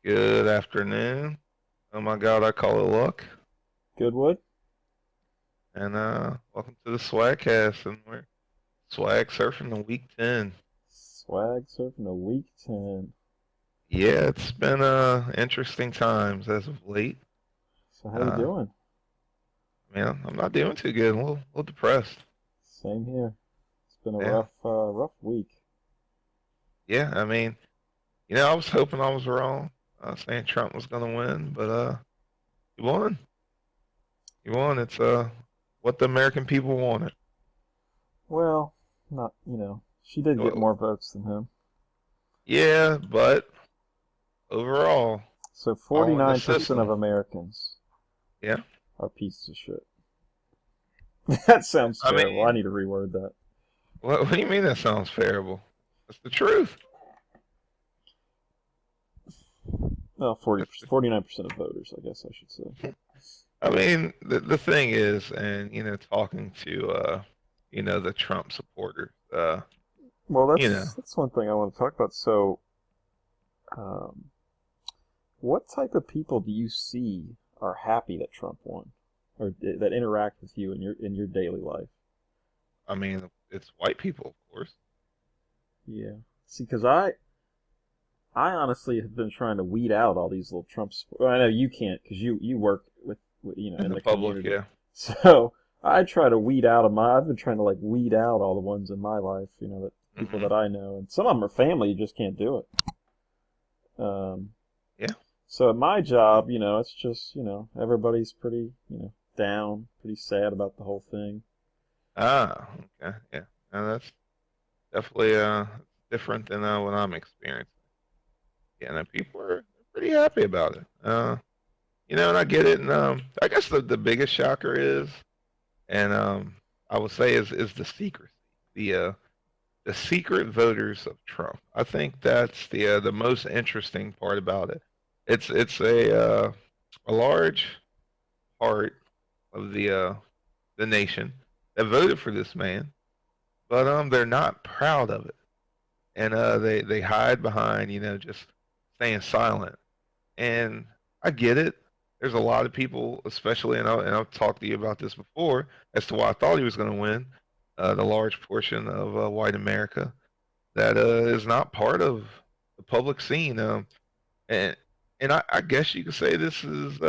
Good afternoon. Oh my God, I call it luck. Goodwood? And welcome to the Swagcast, and we're swag surfing the week 10. Swag surfing a week 10. Yeah, it's been interesting times as of late. So how you Uh doing? man, I'm not doing too good. A little depressed. Same here. It's been a Yeah. rough week. Yeah, I mean, I was hoping I was wrong, saying Trump was gonna win, but he won. He won. It's what the American people wanted. Well, not, she did get Well, more votes than him. yeah, but overall, So all in the 49% of system. Americans Yeah. are pieces of shit. That sounds I terrible. I mean, need to reword that. what do you mean that sounds terrible? That's the truth. Well, That's 49% of voters, I guess I should say. I mean, the thing is, and talking to the Trump supporters, Well, you know, that's one thing I want to talk about. So, um, what type of people do you see are happy that Trump won, or that interact with you in your daily life? I mean, it's white people, of course, Yeah. See, because I honestly have been trying to weed out all these little Trumps. Well, I know you can't because you work with in in the the public, community. yeah. So I try to weed out of my. I've been trying to like weed out all the ones in my life. That people Hmm. that I know, and some of them are family. You just can't do it. Um, Yeah. so at my job, it's just everybody's pretty down, pretty sad about the whole thing. Ah, okay, yeah. And that's definitely different than what I'm experiencing. Yeah, and people are pretty happy about it. And I get it. And I guess the biggest shocker is, and I would say is the secrecy, the uh, the secret voters of Trump. I think that's the most interesting part about it. It's a large part of the nation that voted for this man, but they're not proud of it, and they hide behind just staying silent. And I get it. There's a lot of people, especially, and I've talked to you about this before, as to why I thought he was going to win. The large portion of white America that is not part of the public scene. And I guess you could say this is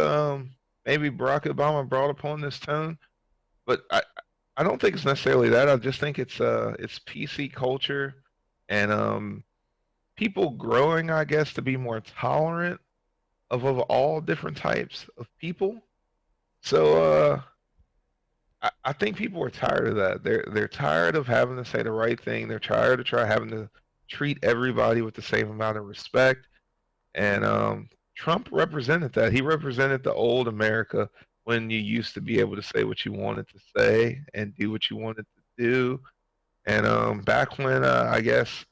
maybe Barack Obama brought upon this tone, but I don't think it's necessarily that. I just think it's PC culture and people growing, I guess, to be more tolerant of all different types of people. So I think people are tired of that. They're tired of having to say the right thing. They're tired of having to treat everybody with the same amount of respect. And Trump represented that. He represented the old America when you used to be able to say what you wanted to say and do what you wanted to do. And back when I guess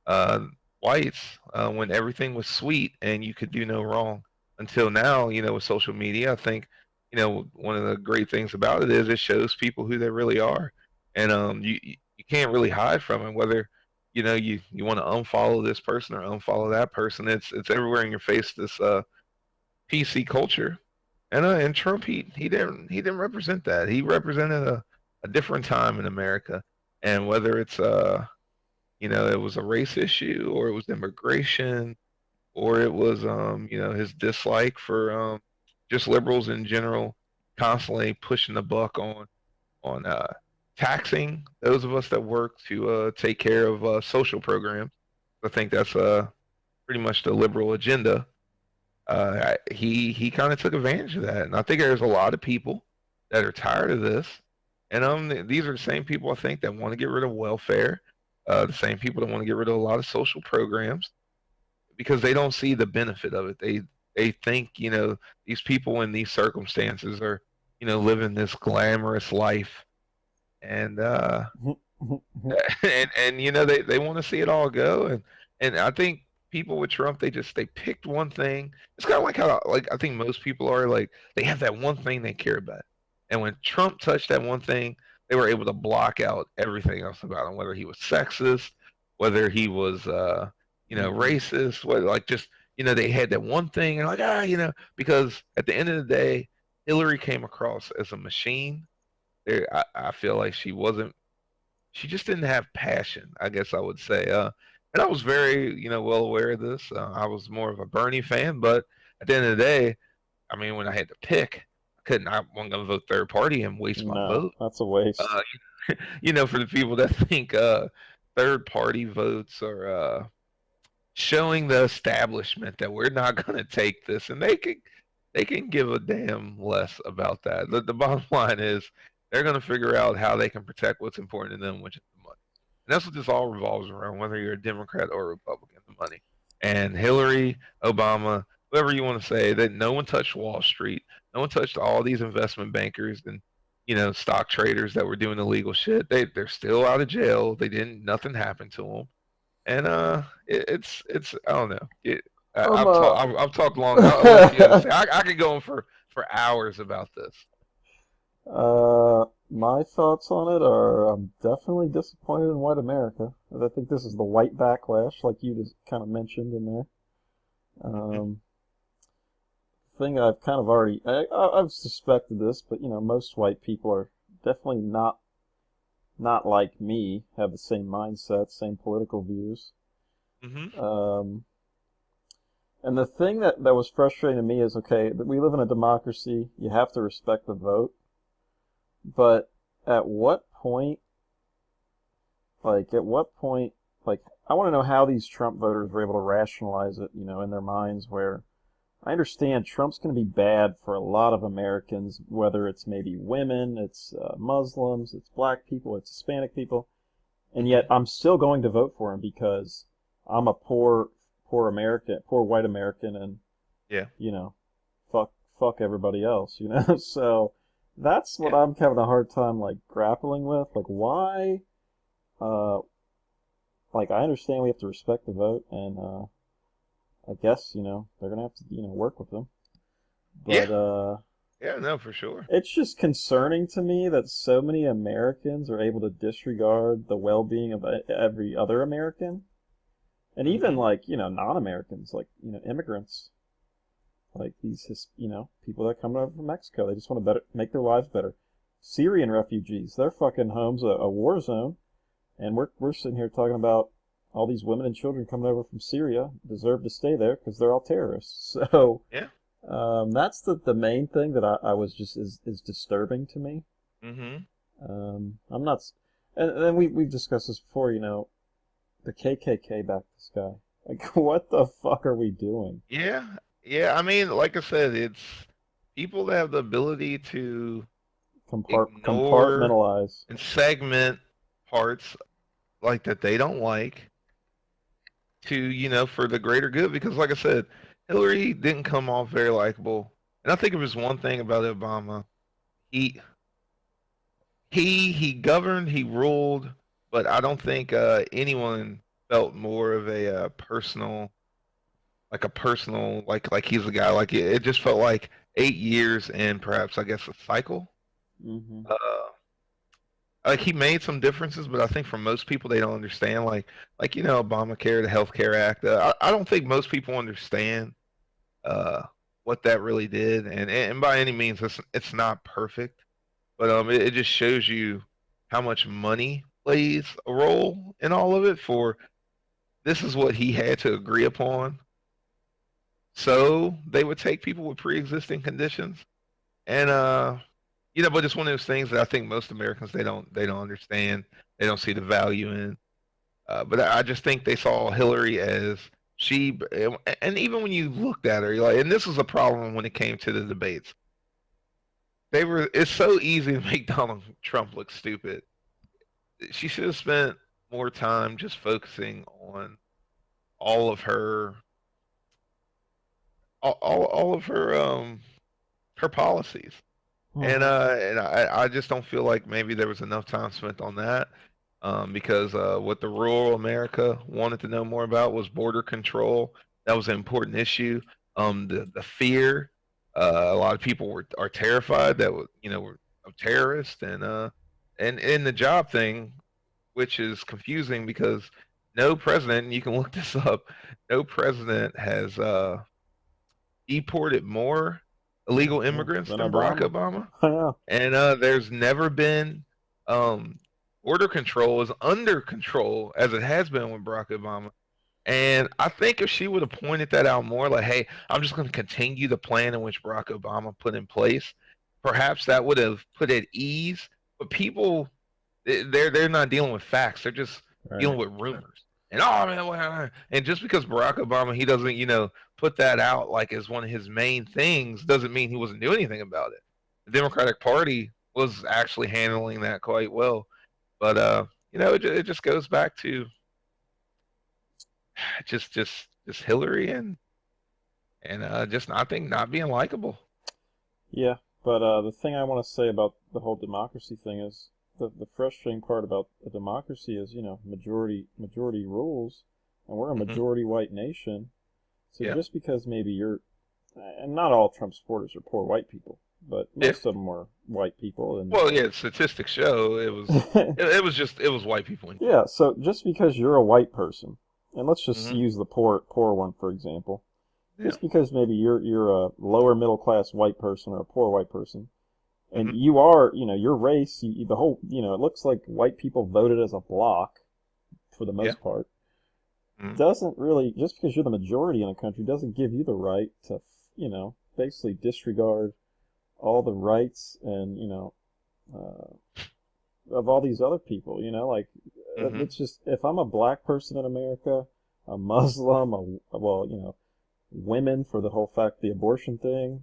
uh, whites, when everything was sweet and you could do no wrong. Until now, with social media, I think one of the great things about it is it shows people who they really are, and you can't really hide from it. Whether you want to unfollow this person or unfollow that person, it's everywhere in your face. This PC culture, and Trump he didn't represent that. He represented a different time in America, and whether it's it was a race issue, or it was immigration, or it was his dislike for just liberals in general, constantly pushing the buck on taxing those of us that work to take care of social programs. I think that's pretty much the liberal agenda. He kind of took advantage of that, and I think there's a lot of people that are tired of this, and these are the same people I think that want to get rid of welfare, the same people that want to get rid of a lot of social programs because they don't see the benefit of it. They think these people in these circumstances are living this glamorous life, and and they want to see it all go, and I think people with Trump they picked one thing. It's kind of like how like I think most people are like they have that one thing they care about, and when Trump touched that one thing, they were able to block out everything else about him, whether he was sexist, whether he was Hmm. racist, whether like just they had that one thing and like, because at the end of the day, Hillary came across as a machine. I feel like she just didn't have passion, I guess I would say. And I was very, well aware of this. I was more of a Bernie fan, but at the end of the day, I mean, when I had to pick, I wasn't going to vote third party and waste my No, vote. that's a waste. Uh, for the people that think third party votes are showing the establishment that we're not going to take this, and they can give a damn less about that. The bottom line is they're going to figure out how they can protect what's important to them, which is the money. And that's what this all revolves around, whether you're a Democrat or a Republican, the money. And Hillary, Obama, whoever you want to say, that no one touched Wall Street, no one touched all these investment bankers and stock traders that were doing illegal shit. They're still out of jail. Nothing happened to them. And it's I don't know. Um, I've uh, talked I've talked long. I'll let you say. I could go on for hours about this. my thoughts on it are I'm definitely disappointed in white America. I think this is the white backlash, like you just kind of mentioned in there. Hmm. Um, thing I've kind of already, I've suspected this, but most white people are definitely not like me, have the same mindset, same political views. Hmm. Um, and the thing that was frustrating to me is, okay, that we live in a democracy, you have to respect the vote, but at what point, at what point, I want to know how these Trump voters were able to rationalize it, in their minds where I understand Trump's going to be bad for a lot of Americans, whether it's maybe women, it's Muslims, it's black people, it's Hispanic people, and Hmm. yet I'm still going to vote for him because I'm a poor American, poor white American, and Yeah. you know, fuck everybody else, So that's what Yeah. I'm having a hard time grappling with. Why? Uh, I understand we have to respect the vote, and I guess they're gonna have to work with them, Yeah. but Yeah. No, for sure. it's just concerning to me that so many Americans are able to disregard the well-being of every other American, and even Hmm. non-Americans, immigrants, people that come over from Mexico. They just want to make their lives better. Syrian refugees, their fucking home's a war zone, and we're sitting here talking about all these women and children coming over from Syria deserve to stay there because they're all terrorists. So Yeah. that's the main thing that I was just is disturbing to me. Hmm. I'm not, and then we've discussed this before. The KKK backed this guy. What the fuck are we doing? Yeah. Yeah. I mean, like I said, it's people that have the ability to ignore Compartmentalize. and segment parts like that they don't like to, for the greater good. Because, like I said, Hillary didn't come off very likable. And I think if there's one thing about Obama, he he governed, he ruled, but I don't think anyone felt more of a personal, like he's a guy. Like it just felt like 8 years and perhaps I guess a cycle. Hmm. Uh, like he made some differences, but I think for most people they don't understand. Obamacare, the Health Care Act. I don't think most people understand uh, what that really did, and by any means, it's not perfect, but it just shows you how much money plays a role in all of it. For this is what he had to agree upon, so they would take people with pre-existing conditions, and but it's one of those things that I think most Americans they don't understand. They don't see the value in. But I just think they saw Hillary as she, and even when you looked at her, you're like, and this was a problem when it came to the debates. It's so easy to make Donald Trump look stupid. She should have spent more time just focusing on all of her, all of her policies. And Hmm. I just don't feel like maybe there was enough time spent on that. Because what the rural America wanted to know more about was border control. That was an important issue. The fear. A lot of people are terrified that were of terrorists and in the job thing, which is confusing because no president, and you can look this up, no president has deported more illegal Yeah, immigrants then than Barack Obama. Obama. Yeah, And there's never been um, border control as under control as it has been with Barack Obama. And I think if she would have pointed that out more, like, hey, I'm just going to continue the plan in which Barack Obama put in place, perhaps that would have put at ease. But people, they're not dealing with facts; they're just dealing right. with rumors. And oh man, and just because Barack Obama he doesn't put that out like as one of his main things doesn't mean he wasn't doing anything about it. The Democratic Party was actually handling that quite well, but it just goes back to just Hillary and just I think not being likable. Yeah, but the thing I want to say about the whole democracy thing is the frustrating part about a democracy is, majority rules, and we're a Hmm. majority white nation. So Yeah, just because maybe and not all Trump supporters are poor white people, but yeah. most of them are white people, and Well, yeah. Statistics show it was white people in yeah. So just because you're a white person, and let's just general. use the poor one for example, Yeah. just because maybe you're a lower middle class white person or a poor white person, and Hmm. you are, your race, the whole, it looks like white people voted as a block for the Yeah. most part, Hmm. doesn't really, just because you're the majority in a country, doesn't give you the right to, basically disregard all the rights and, uh, of all these other people, like, Hmm. it's just, if I'm a black person in America, a Muslim, well, women for the whole fact the abortion thing,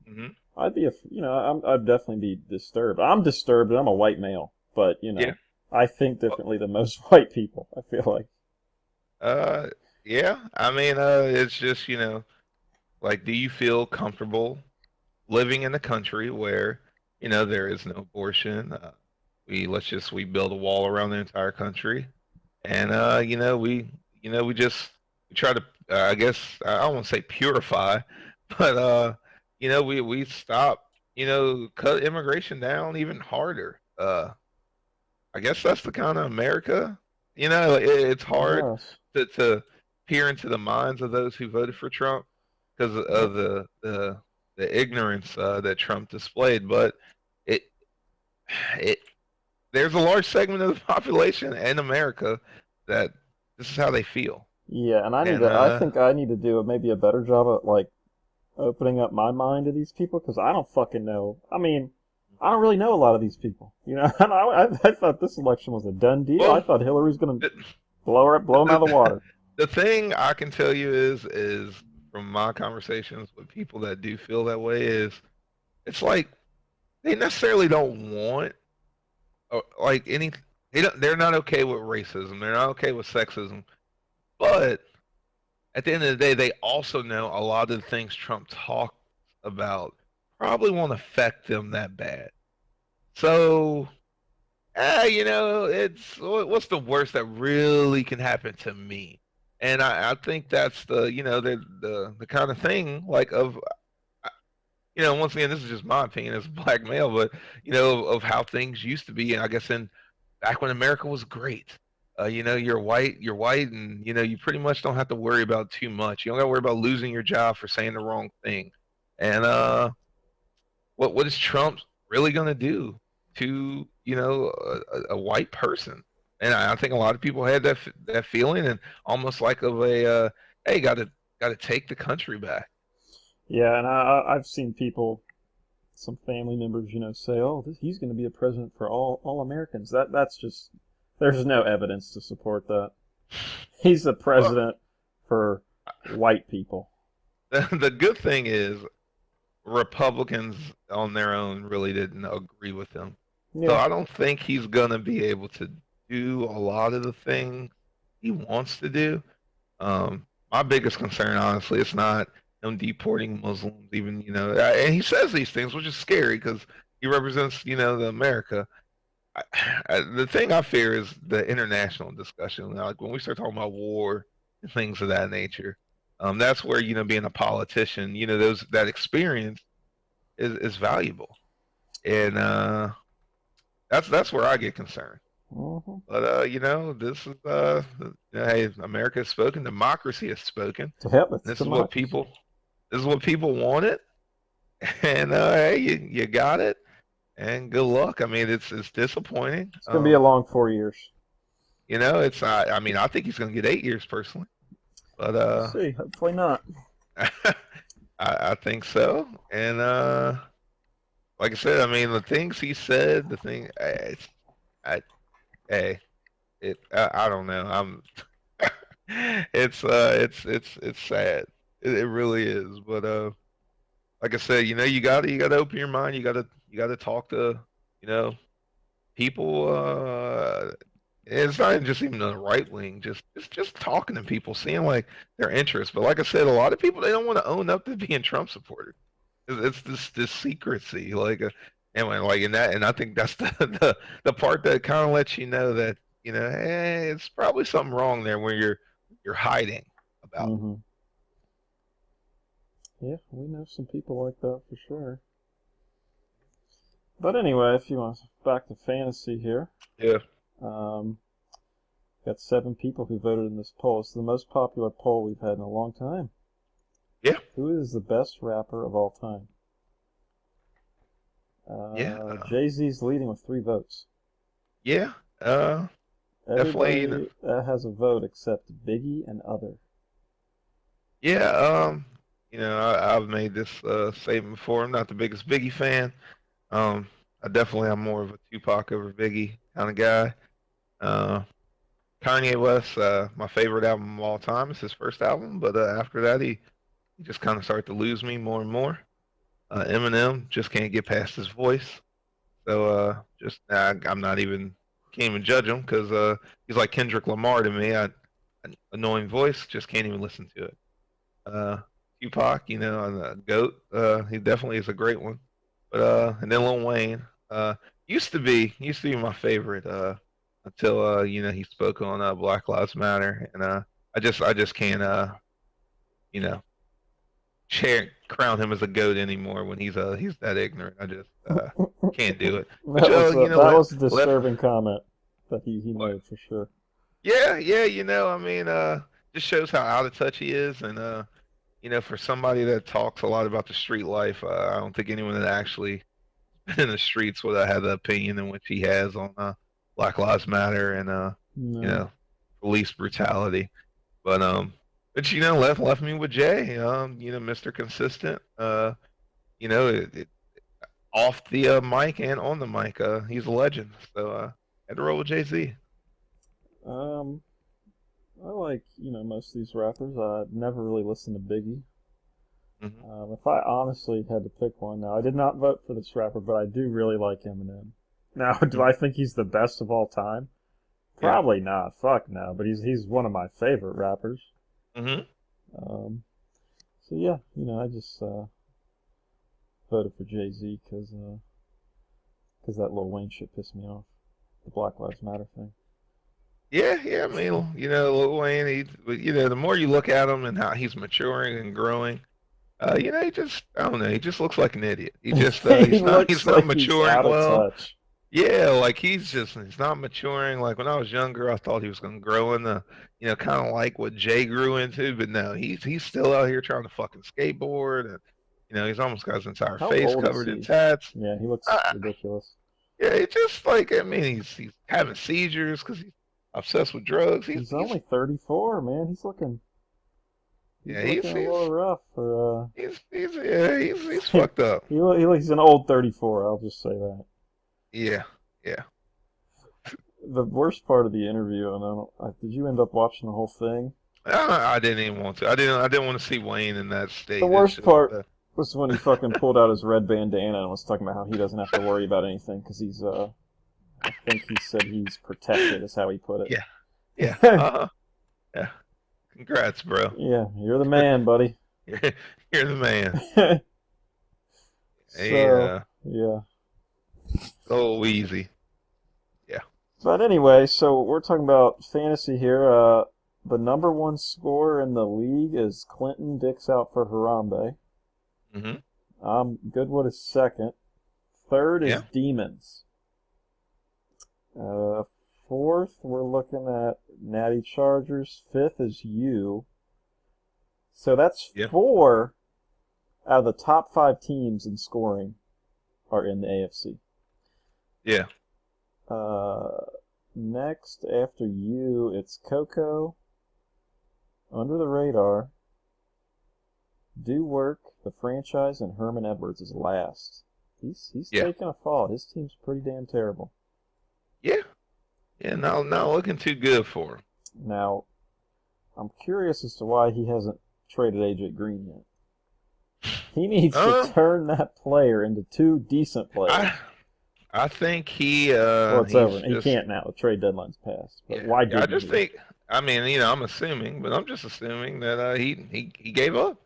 Hmm. I'd be, I'd definitely be disturbed. I'm disturbed, and I'm a white male, but Yeah. I think Well, differently than most white people. I feel like, uh, yeah. I mean, it's just like, do you feel comfortable living in a country where there is no abortion? We build a wall around the entire country, and we just we try to I guess I don't want to say purify, but we stop cut immigration down even harder. I guess that's the kind of America. It's I hard guess, to peer into the minds of those who voted for Trump because yeah, of the ignorance that Trump displayed. But it it there's a large segment of the population in America that this is how they feel. yeah. And And I think I need to do maybe a better job at like opening up my mind to these people because I don't fucking know. I mean, I don't really know a lot of these people. And I thought this election was a done deal. I well, thought Hillary's gonna the, blow them out of the the, water. the thing I can tell you is from my conversations with people that do feel that way is it's like they necessarily don't want like any they're not okay with racism. They're not okay with sexism. But at the end of the day, they also know a lot of the things Trump talks about probably won't affect them that bad. So, it's what's the worst that really can happen to me? And I think that's the kind of thing like of once again, this is just my opinion as a black male, but of how things used to be, and I guess in back when America was great. You're white, and you pretty much don't have to worry about too much. You don't got to worry about losing your job for saying the wrong thing. And what is Trump really going to do to a white person? And I think a lot of people had that feeling, and almost like of a hey, got to take the country back. Yeah, and I've seen people, some family members, say, "Oh, he's going to be a president for all Americans." That's just there's no evidence to support that. He's a Well, president for white people. the good thing is Republicans on their own really didn't agree with him. So Yeah, I don't think he's gonna be able to do a lot of the things he wants to do. My biggest concern, honestly, it's not him deporting Muslims, even and he says these things, which is scary because he represents the America. The thing I fear is the international discussion. Like when we start talking about war and things of that nature, that's where being a politician, those that experience is valuable, and that's where I get concerned. Mm-hmm. But this is hey, America has spoken, democracy has spoken. Yep, it's This is what democracy. people wanted, and hey, you got it, and good luck. I mean, it's disappointing. It's gonna be a long 4 years. It's I mean, I think he's going to get 8 years personally, but We'll see. Hopefully not. I think so. And like I said, I mean, the things he said, the thing, I, hey, I don't know. It's sad. It really is. But like I said, you gotta open your mind. You gotta talk to, you know, people. It's not just even the right wing. Just talking to people, seeing like their interests. But like I said, a lot of people they don't want to own up to being Trump supporters. It's this secrecy, like, anyway, like in that, and I think that's the part that kind of lets you know that hey, it's probably something wrong there when you're hiding about Mm-hmm. Yeah, we know some people like that for sure. But anyway, if you want back to fantasy here, it. um, got 7 people who voted in this poll. It's the most popular poll we've had in a long time. Yeah, Who is the best rapper of all time? yeah, Jay-Z's leading with 3 votes. yeah. Definitely. Everybody has a vote except Biggie and Other. Yeah. I've made this statement before. I'm not the biggest Biggie fan. Um, I definitely am more of a Tupac over Biggie kind of guy. Uh, Kanye West, my favorite album of all time is his first album, but after that, he just kind of started to lose me more and more. Eminem just can't get past his voice, so I'm not even can't even judge him because he's like Kendrick Lamar to me. An annoying voice, just can't even listen to it. Uh, Tupac, and the GOAT, he definitely is a great one. But and then Lil Wayne, used to be my favorite until he spoke on Black Lives Matter, and I just can't you know crown him as a goat anymore when he's that ignorant. I just can't do it. But That was a left, disturbing comment that he made for sure. yeah, yeah, I mean, just shows how out of touch he is, and for somebody that talks a lot about the street life, I don't think anyone that actually been in the streets would have had the opinion in which he has on Black Lives Matter and you No. know police brutality. But left me with Jay. Mr. Consistent. Off the mic and on the mic, he's a legend. So had to roll with Jay Z. Um, I like, most of these rappers. I never really listened to Biggie. Hmm. If I honestly had to pick one now, I did not vote for this rapper, but I do really like Eminem. Now, do Hmm. I think he's the best of all time? Yeah. Probably not. Fuck no. But he's one of my favorite rappers. Hmm. Um, so yeah, I just voted for Jay Z because that Lil Wayne shit pissed me off. The Black Lives Matter thing. Yeah, yeah. I mean, Lil Wayne. The more you look at him and how he's maturing and growing, he just I don't know. He just looks like an idiot. He just He looks he's not like he's maturing out of well. touch. Yeah, like he's not maturing. Like when I was younger, I thought he was gonna grow into kind of like what Jay grew into, but no, he's still out here trying to fucking skateboard, and he's almost got his entire How face old is covered in he? tats. Yeah, he looks Uh, ridiculous. yeah, it's just like I mean, he's having seizures because he's obsessed with drugs. He's only 34, man. He's Yeah, looking a little rough for he's fucked up. he's an old 34. I'll just say that. Yeah, yeah. The worst part of the interview, and did you end up watching the whole thing? I didn't even want to. I didn't want to see Wayne in that The state. It's worst just part was when he fucking pulled out his red bandana and was talking about how he doesn't have to worry about anything because I think he said he's protected, is how he put yeah, yeah. it. Yeah. Congrats, bro. Yeah, you're the man, buddy. You're, you're the man. Hey, So, yeah. so easy. Yeah. But anyway, so we're talking about fantasy here. The number one scorer in the league is Clinton Dix out for Harambe. Hmm. Goodwood is second. Third is Yeah. Demons. Fourth, we're looking at Natty Chargers. Fifth is you. So that's Yeah. 4 out of the top 5 teams in scoring are in the AFC. Yeah. Next, after you, it's Coco, Under the Radar, Do Work, The Franchise, and Herman Edwards is last. He's Yeah. taking a fall. His team's pretty damn terrible. Yeah. Yeah. Not looking too good for him. Now, I'm curious as to why he hasn't traded AJ Green yet. He needs to turn that player into 2 decent players. I think Well, it's over. He just, can't now. The trade deadline's passed. But yeah. why Yeah, I didn't just he? think. I mean, I'm assuming, but I'm just assuming that he gave up.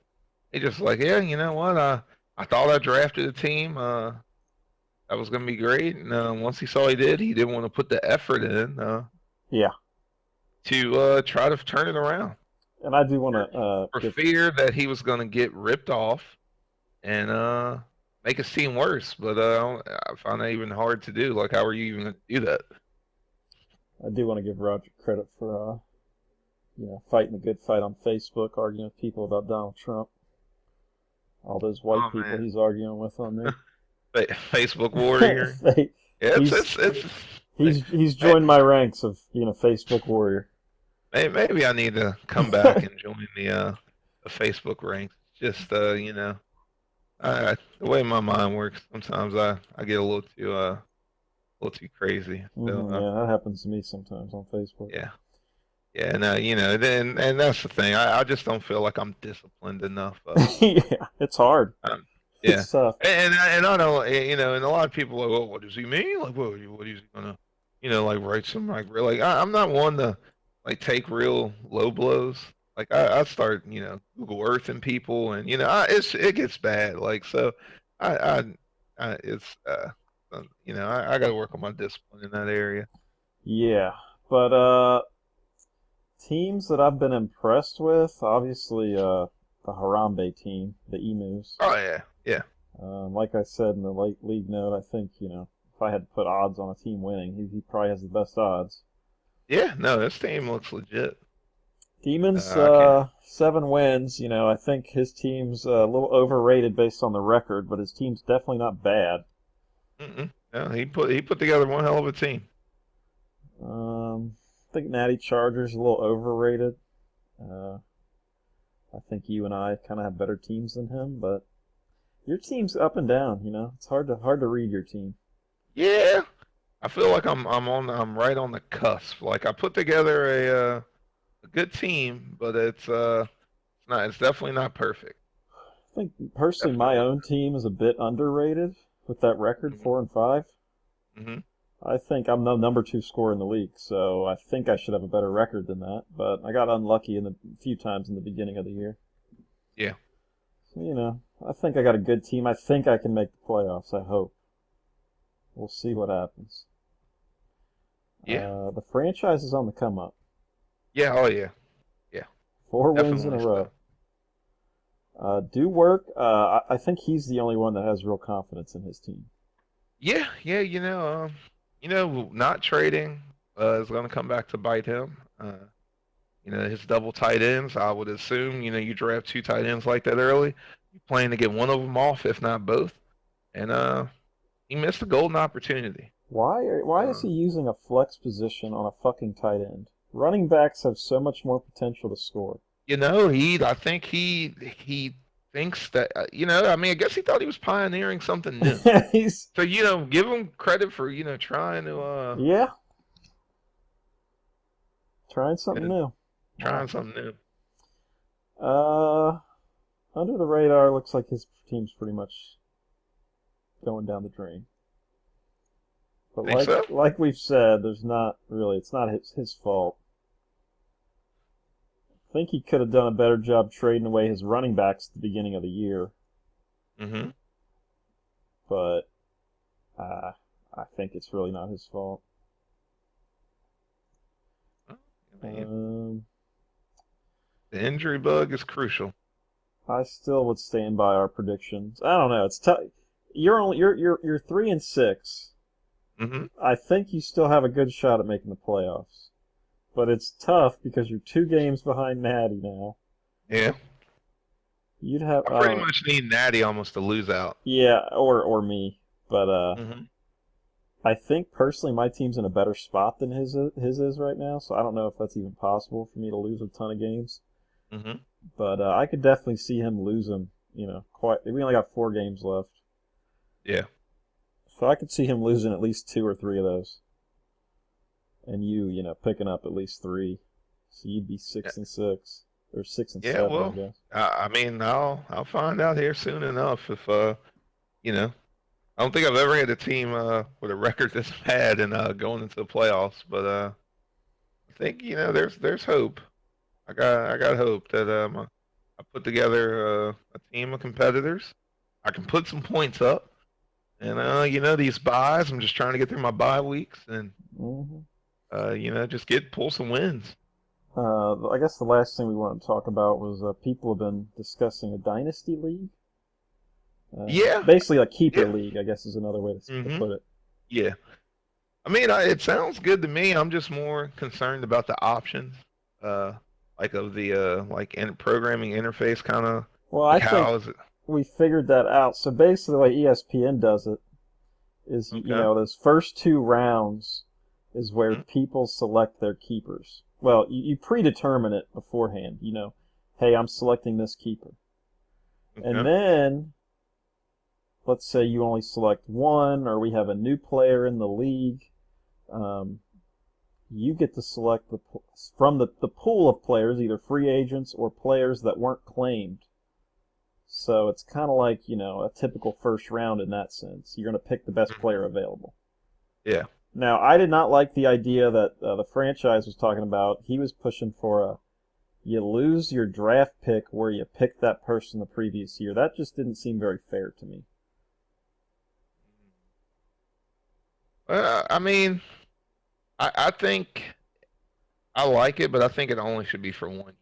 He just like, yeah, you know what? I thought I drafted a team. That was gonna be great, and once he saw he didn't want to put the effort in. Yeah. To try to turn it around. And I do want For to fear that he was going to get ripped off and make his team worse. But I find that even hard to do. Like, how are you even going to do that? I do want to give Roger credit for fighting the good fight on Facebook, arguing with people about Donald Trump. All those white people Man. he's arguing with on there. Facebook warrior. Yeah, he's joined my ranks of being a Facebook warrior. Maybe I need to come back and join the Facebook ranks. Just the way my mind works, sometimes I get a little too crazy. So, yeah, that happens to me sometimes on Facebook. Yeah. Yeah, no, then and that's the thing. I just don't feel like I'm disciplined enough. Yeah, it's hard. Yeah, It's tough. and I don't, and a lot of people are like, well, what does he mean? Like, what is he gonna, like write some like real like I'm not one to like take real low blows. Like I start, Google Earthing people, and it gets bad. Like so, it's I got to work on my discipline in that area. Yeah, but teams that I've been impressed with, obviously, the Harambe team, the Emus. Oh yeah, yeah. Like I said in the late league note, I think if I had to put odds on a team winning, he probably has the best odds. Yeah, no, this team looks legit. Demons, I 7 wins. I think his team's a little overrated based on the record, but his team's definitely not bad. No, he put together one hell of a team. I think Natty Chargers a little overrated. I think you and I kind of have better teams than him, but your team's up and down. It's hard to read your team. Yeah, I feel like I'm right on the cusp. Like I put together a good team, but it's definitely not perfect. I think personally, my own team is a bit underrated with that record, 4-5. Mm-hmm. I think I'm the number 2 scorer in the league, so I think I should have a better record than that. But I got unlucky a few times in the beginning of the year. Yeah. So, I think I got a good team. I think I can make the playoffs. I hope. We'll see what happens. Yeah. The franchise is on the come up. Yeah. Oh yeah. Yeah. 4 Definitely wins in a row. Do Work. I think he's the only one that has real confidence in his team. Yeah. Yeah. Not trading is going to come back to bite him. His double tight ends. I would assume, you draft 2 tight ends like that early, you're planning to get one of them off, if not both. And he missed a golden opportunity. Why is he using a flex position on a fucking tight end? Running backs have so much more potential to score. I think he thinks that I guess he thought he was pioneering something new. So give him credit for trying to yeah, trying something new. Something new. Under the radar, looks like his team's pretty much going down the drain. But like we've said, it's not his fault. I think he could have done a better job trading away his running backs at the beginning of the year. Mm-hmm. But I think it's really not his fault. The injury bug is crucial. I still would stand by our predictions. I don't know. It's tough. You're 3-6. Mm-hmm. I think you still have a good shot at making the playoffs. But it's tough because you're 2 games behind Natty now. Yeah. You'd have I I pretty don't know. much need Natty almost to lose out. Yeah, or me. But Mm-hmm. I think personally my team's in a better spot than his is right now, so I don't know if that's even possible for me to lose a ton of games. Mm-hmm. But I could definitely see him losing. Quite. We only got 4 games left, Yeah. so I could see him losing at least 2 or 3 of those, and picking up at least 3. So you'd be Yeah. 6-6 or six and Yeah. seven, I Well, guess. I mean, I'll find out here soon enough if you know, I don't think I've ever had a team with a record this bad and going into the playoffs, but I think there's hope. I got hope that I put together a team of competitors. I can put some points up, and these buys. I'm just trying to get through my bye weeks and hmm just pull some wins. I guess the last thing we wanted to talk about was people have been discussing a dynasty league. Yeah, Basically, a keeper yeah, league, I guess is another way to hmm put it. yeah. I mean, it sounds good to me. I'm just more concerned about the options, uh, like of the programming interface, kind of Well, like I think how is it? we figured that out. So basically, the way ESPN does it is, Okay. those first 2 rounds is where Hmm. people select their keepers. Well, you predetermine it beforehand. Hey, I'm selecting this keeper. And Okay. then, let's say you only select one, or we have a new player in the league. Um, you get to select from the pool of players, either free agents or players that weren't claimed. So it's kind of like, a typical first round in that sense. You're going to pick the best Hmm. player available. Yeah. Now, I did not like the idea that the franchise was talking about. He was pushing for you lose your draft pick where you picked that person the previous year. That just didn't seem very fair to me. I mean, I think I like it, but I think it only should be for 1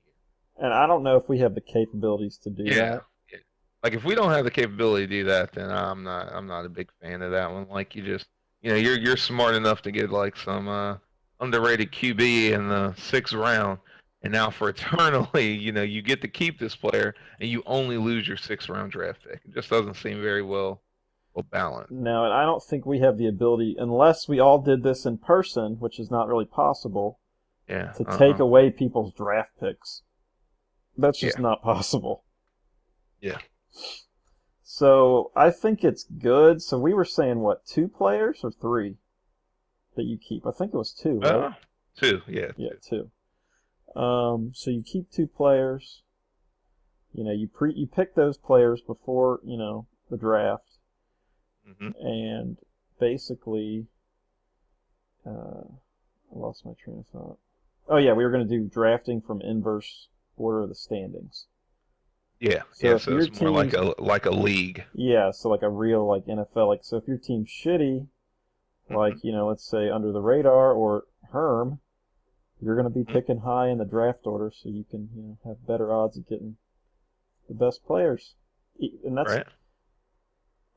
And I don't know if we have the capabilities to do year. that. Yeah. Like if we don't have the capability to do that, then I'm not a big fan of that one. Like you just you're smart enough to get like some underrated QB in the 6th round, and now for eternally, you get to keep this player and you only lose your 6th round draft pick. It just doesn't seem very well balanced. No, and I don't think we have the ability, unless we all did this in person, which is not really possible, Yeah. to take away people's draft picks. That's just Yeah. not possible. Yeah. So I think it's good. So we were saying, what, 2 players or 3 that you keep? I think it was 2, right? Uh, 2. Yeah. Yeah, 2. 2. So you keep 2 players. You pick those players before the draft, Hmm. and basically, I lost my train of thought. Oh yeah, we were going to do drafting from inverse order of the standings. Yeah. So Yeah. if So your it's more like team's a league. Yeah, so like a real like NFL, like, so if your team's shitty, Hmm. like let's say under the radar or Herm, you're going to be Hmm. picking high in the draft order, so you can have better odds of getting the best players. And that's Right.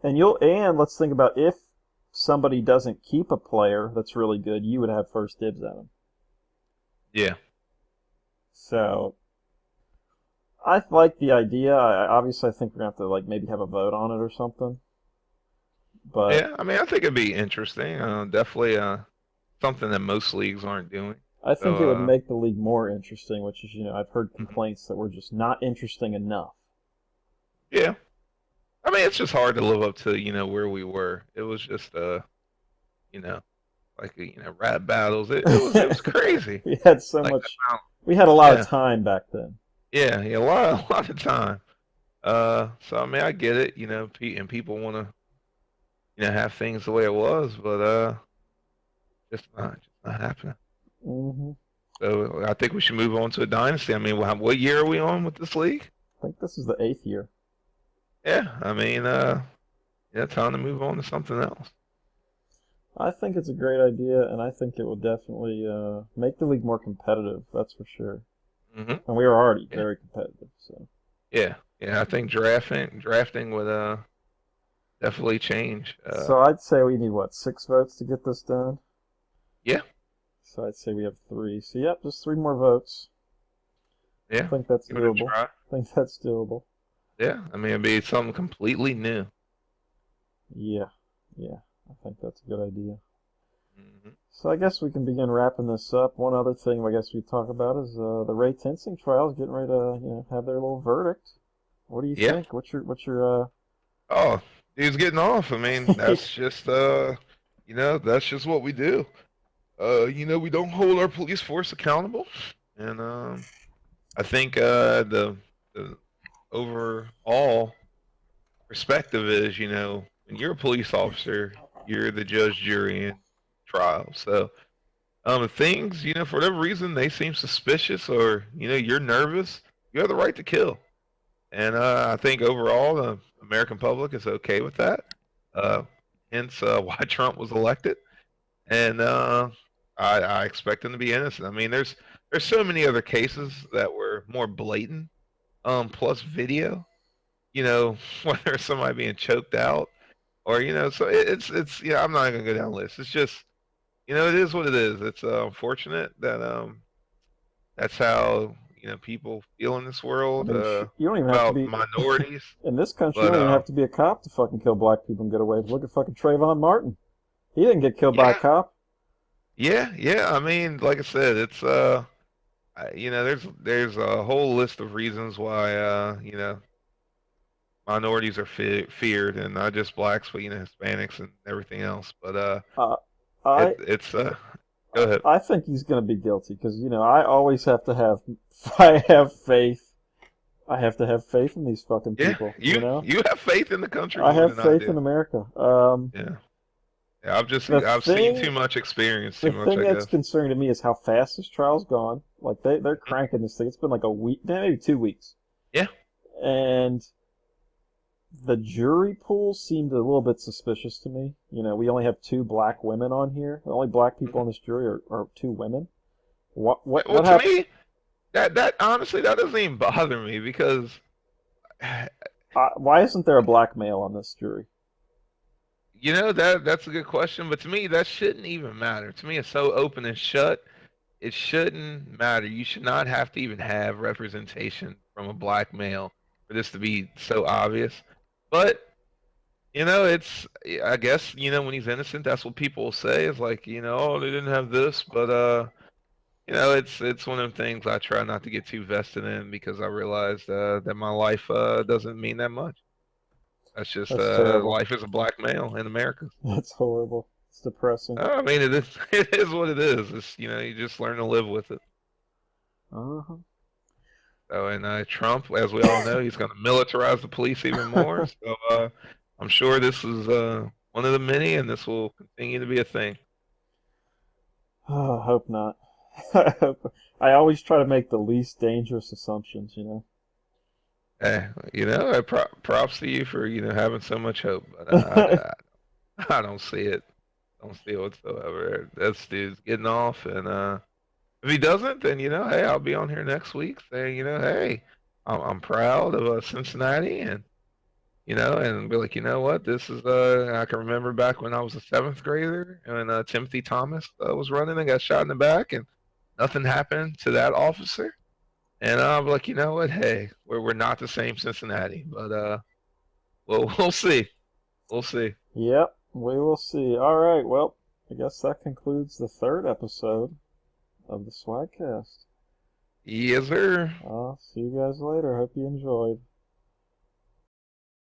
and let's think about, if somebody doesn't keep a player that's really good, you would have first dibs at him. Yeah. So I like the idea. Obviously I think we're gonna have to like maybe have a vote on it or something. But Yeah, I mean, I think it'd be interesting. Definitely something that most leagues aren't doing. I think So, it would make the league more interesting, which is, I've heard mhm. complaints that we're just not interesting enough. Yeah. I mean, it's just hard to live up to, where we were. It was just, you know, like, rap battles. It was crazy. we had so Like, much, we had a lot of yeah, time back then. yeah, yeah, a lot of time. So I mean, I get it, and people want to, have things the way it was, but just not happening. hmm So I think we should move on to a dynasty. I mean, what year are we on with this league? I think this is the 8th year. Yeah, I mean, yeah, time to move on to something else. I think it's a great idea, and I think it will definitely make the league more competitive. That's for sure. Hmm. And we are already Yeah, very competitive. So yeah, yeah. I think drafting would definitely change. So I'd say we need what, 6 votes to get this done? Yeah, So I'd say we have 3. So yep, just 3 more votes. I yeah, think that's give it a doable. try. I think that's doable. Yeah, I mean, it'd be something completely new. Yeah, yeah, I think that's a good idea. Hmm. So I guess we can begin wrapping this up. One other thing I guess we talk about is the Ray Tensing trials getting ready to have their little verdict. What do you Yeah. think? What's your Oh, dude's getting off. I mean, that's just that's just what we do. We don't hold our police force accountable, and I think the overall perspective is, when you're a police officer, you're the judge, jury, and trial. So, if things, for whatever reason, they seem suspicious, or you're nervous, you have the right to kill. And I think overall, the American public is okay with that. Uh, hence, why Trump was elected. And I expect him to be innocent. I mean, there's so many other cases that were more blatant, plus video. Whether somebody being choked out, or so it's I'm not gonna go down the list. It's just it is what it is. It's unfortunate that that's how people feel in this I world mean, you don't even have to about be minorities. in this country. You But don't even have to be a cop to fucking kill black people and get away. Look at fucking Trayvon Martin. He didn't get killed by a yeah, cop. yeah. I mean, like I said, it's there's a whole list of reasons why minorities are feared, and not just blacks, but Hispanics and everything else. But Uh, it I it's go ahead. I think he's going to be guilty because I always have to have I have faith. I have to have faith in these fucking Yeah, people. you have faith in the country I more have than I faith in do. America. Yeah, yeah. The I've seen thing too much, experience the too much, thing I that's guess. concerning to me is how fast this trial's gone. Like they're Mhm. cranking this thing. It's been like a week, maybe 2 weeks, Yeah. and the jury pool seemed a little bit suspicious to me. We only have 2 black women on here. The only black people Mhm. on this jury are 2 women. What Yeah, what well, what to happened? me, that honestly, that doesn't even bother me because Why isn't there a black male on this jury? that's a good question. But to me, that shouldn't even matter. To me, it's so open and shut. It shouldn't matter. You should not have to even have representation from a black male for this to be so obvious. But it's I guess when he's innocent, that's what people will say. It's like oh, they didn't have this, but it's one of them things I try not to get too vested in because I realized that my life doesn't mean that much. That's just That's terrible. life as a black male in America. That's horrible. It's depressing. I mean, it is it is what it is. It's you just learn to live with it. Uh-huh. So, and Trump, as we all know, he's going to militarize the police even more. So, I'm sure this is one of the many, and this will continue to be a thing. Oh, I hope not. I always try to make the least dangerous assumptions. Props to you for having so much hope, but I don't see it. Don't see it whatsoever. This dude's getting off, and if he doesn't, then hey, I'll be on here next week saying, hey, I'm proud of Cincinnati, and be like, what, this is I can remember back when I was a seventh grader and Timothy Thomas was running and got shot in the back, and nothing happened to that officer. And I'll be like, what, hey, we're not the same Cincinnati, but well, we'll see, we'll see. Yep, we will see. All right, well, I guess that concludes the 3rd episode of the Swagcast. Yes, sir. I'll see you guys later. Hope you enjoyed.